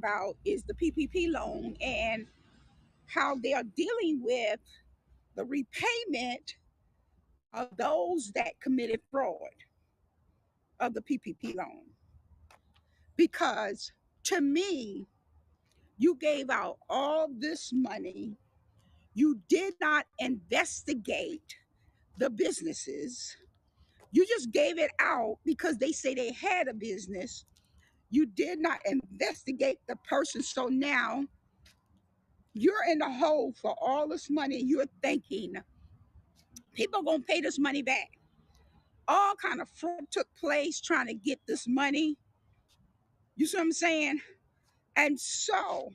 about is the PPP loan and how they are dealing with the repayment of those that committed fraud of the PPP loan. Because to me, you gave out all this money, you did not investigate the businesses, you just gave it out because they say they had a business. You did not investigate the person. So now you're in the hole for all this money. You're thinking people are gonna pay this money back. All kind of fraud took place trying to get this money. You see what I'm saying? And so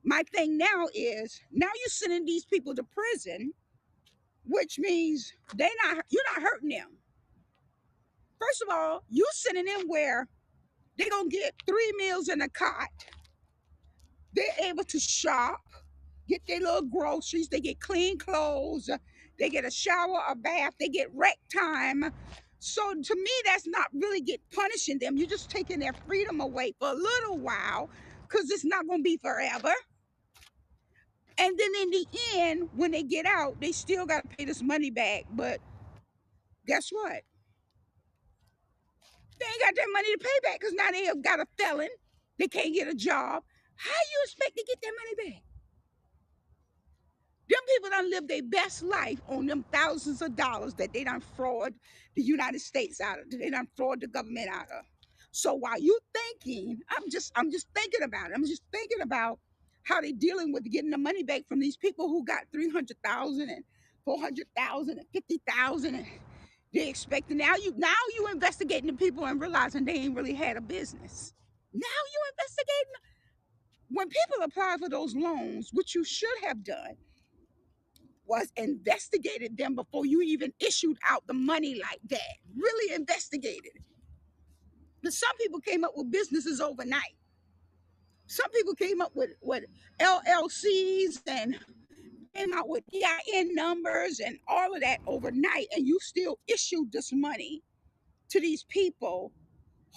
my thing now is now you're sending these people to prison, which means you're not hurting them. First of all, you sending them where they're gonna get 3 meals in a cot. They're able to shop, get their little groceries, they get clean clothes, they get a shower, a bath, they get rec time. So to me, that's not really get punishing them. You're just taking their freedom away for a little while because it's not going to be forever. And then in the end, when they get out, they still got to pay this money back. But guess what? They ain't got that money to pay back because now they have got a felon. They can't get a job. How you expect to get that money back? Them people done live their best life on them thousands of dollars that they done fraud the United States out of, they done fraud the government out of. So while you thinking, I'm just thinking about it. I'm just thinking about how they dealing with getting the money back from these people who got 300,000 and 400,000 and 50,000, and they expecting now you investigating the people and realizing they ain't really had a business. Now you investigating when people apply for those loans, which you should have done was investigated them before you even issued out the money like that. Really investigated. But some people came up with businesses overnight. Some people came up with LLCs and came out with EIN numbers and all of that overnight, and you still issued this money to these people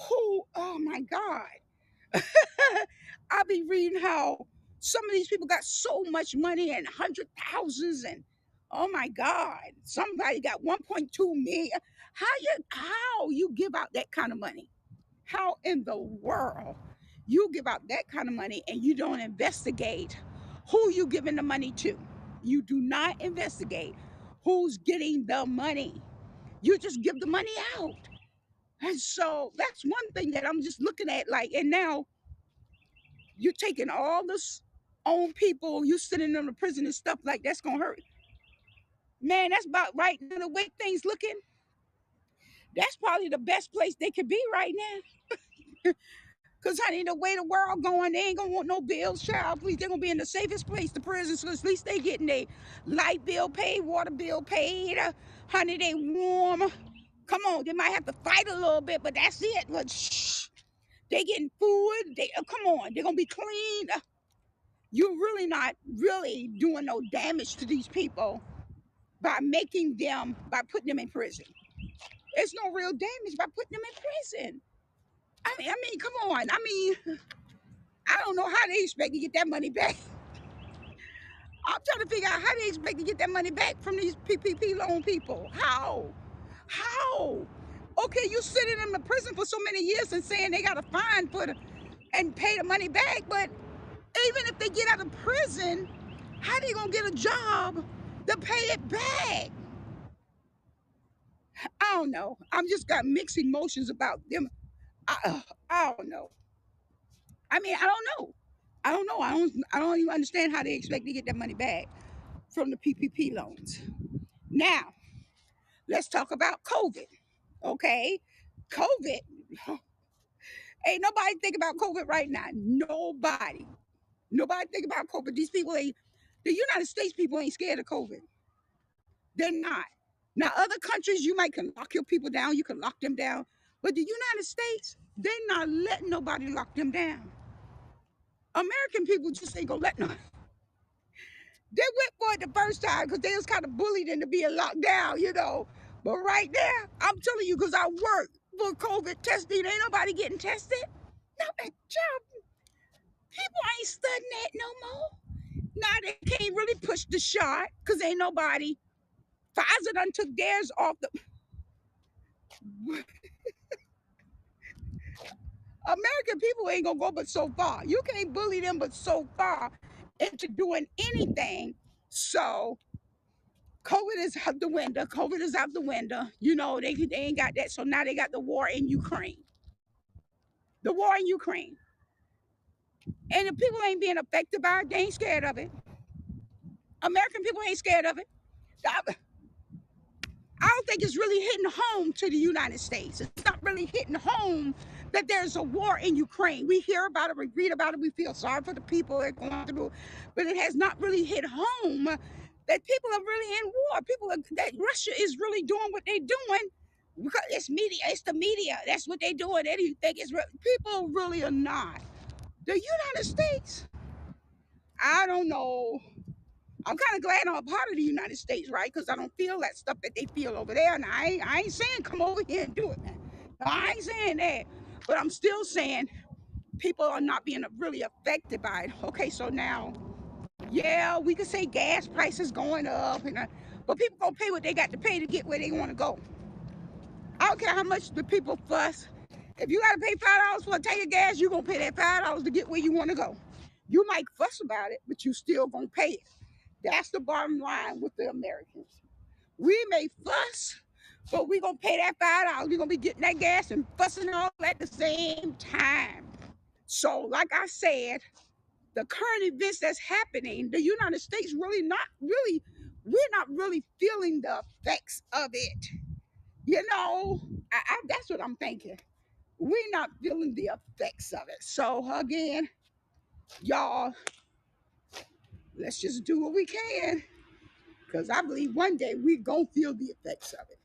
who, oh my God. I'll be reading how some of these people got so much money and hundred thousands and oh my God, somebody got 1.2 million. How you give out that kind of money? How in the world you give out that kind of money and you don't investigate who you giving the money to? You do not investigate who's getting the money. You just give the money out. And so that's one thing that I'm just looking at like, and now you're taking all this on people, you sending them to prison and stuff like that's gonna hurt. Man, that's about right now. The way things looking, that's probably the best place they could be right now. Cause honey, the way the world going, they ain't gonna want no bills, child. Please, they're gonna be in the safest place, the prison. So at least they getting their light bill paid, water bill paid. Honey, they warm. Come on, they might have to fight a little bit, but that's it. But shh, they getting food. Come on, they're gonna be clean. You're really not really doing no damage to these people by putting them in prison. It's no real damage by putting them in prison. I mean, come on. I mean, I don't know how they expect to get that money back. I'm trying to figure out how they expect to get that money back from these PPP loan people. How? How? Okay, you sitting them in prison for so many years and saying they got a fine and pay the money back, but even if they get out of prison, how they gonna get a job to pay it back? I don't know. I'm just got mixed emotions about them. I don't know. I mean, I don't know. I don't know. I don't even understand how they expect to get that money back from the PPP loans. Now, let's talk about COVID. Okay? COVID. Ain't nobody think about COVID right now. Nobody. Nobody think about COVID. These people ain't the United States people ain't scared of COVID. They're not. Now, other countries, you might can lock your people down, you can lock them down. But the United States, they're not letting nobody lock them down. American people just ain't gonna let no. They went for it the first time because they was kind of bullied into being locked down, you know. But right there, I'm telling you, because I work for COVID testing, ain't nobody getting tested. No, child, People ain't studying that no more. Now they can't really push the shot because ain't nobody. Pfizer done took theirs off the. American people ain't gonna go but so far. You can't bully them but so far into doing anything. So COVID is out the window. COVID is out the window. You know, they ain't got that. So now they got the war in Ukraine. The war in Ukraine. And the people ain't being affected by it. They ain't scared of it. American people ain't scared of it. I don't think it's really hitting home to the United States. It's not really hitting home that there's a war in Ukraine. We hear about it, we read about it, we feel sorry for the people that are going through, but it has not really hit home that people are really in war. That Russia is really doing what they're doing because it's media. It's the media. That's what they're doing. They think it's real. People really are not. The United States, I don't know. I'm kind of glad I'm a part of the United States, right? Because I don't feel that stuff that they feel over there. And I ain't saying come over here and do it, man. No, I ain't saying that. But I'm still saying people are not being really affected by it. Okay, so now, yeah, we could say gas prices going up, but people gonna pay what they got to pay to get where they want to go. I don't care how much the people fuss. If you got to pay $5 for a tank of gas, you gonna pay that $5 to get where you want to go. You might fuss about it, but you still gonna pay it. That's the bottom line with the Americans. We may fuss, but we gonna pay that $5. We gonna be getting that gas and fussing all at the same time. So, like I said, the current events that's happening, the United States we're not really feeling the effects of it. You know, that's what I'm thinking. We're not feeling the effects of it. So again, y'all, let's just do what we can. Because I believe one day we're going to feel the effects of it.